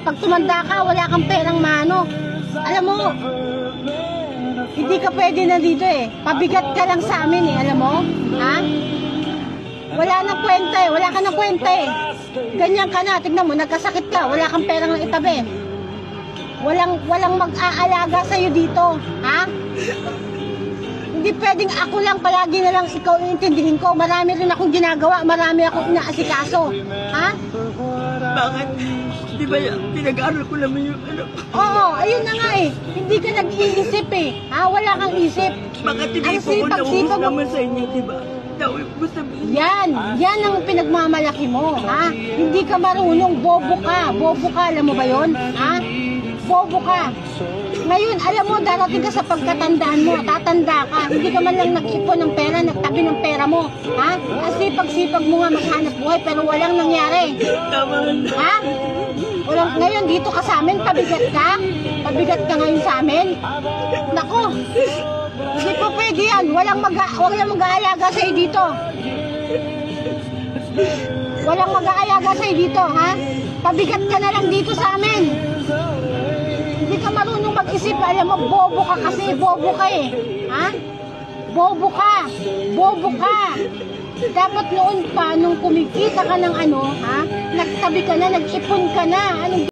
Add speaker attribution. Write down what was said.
Speaker 1: Pag tumanda ka, wala kang perang mano. Alam mo, hindi ka pwede na dito eh. Pabigat ka lang sa amin eh, alam mo? Ha? Wala nang kwenta eh, wala ka nang kwenta eh. Ganyan ka na, tignan mo, nagkasakit ka, wala kang perang itabi. Walang mag-aalaga sa'yo dito, ha? Hindi pwedeng ako lang, palagi na lang ikaw iintindihin ko. Marami rin akong ginagawa, marami akong inaasikaso, ha?
Speaker 2: Bakit? Di ba pinag-aaral ko naman yung anak?
Speaker 1: Oo, ayun na nga eh. Hindi ka nag-iisip eh, ha? Wala kang isip.
Speaker 2: Bakit hindi po ko nauhos naman sa inyo, di ba?
Speaker 1: Yan ang pinagmamalaki mo, ha? Hindi ka marunong, bobo ka, alam mo ba yon, ha? Bobo ka. Ngayon, alam mo, darating ka sa pagkatandaan mo, tatanda ka, hindi ka man lang nag-ipon ng pera, nagtabi ng pera mo, ha? Kasi sipag mo nga maghanap buhay, pero walang nangyari. Ha? Ngayon, dito ka sa amin, pabigat ka? Pabigat ka ngayon sa amin? Nako, hindi po pwede yan. Walang mag-aalaga sa'yo dito. Walang mag-aalaga sa'yo dito, ha? Pabigat ka na lang dito sa amin. Hindi ka marunong mag-isip. Alam mo, bobo ka kasi. Bobo ka eh. Ha? Bobo ka. Bobo ka. Dapat noon pa, nung kumikita ka ng ano, ha? Nagtabi ka na, nag-ipon ka na. Anong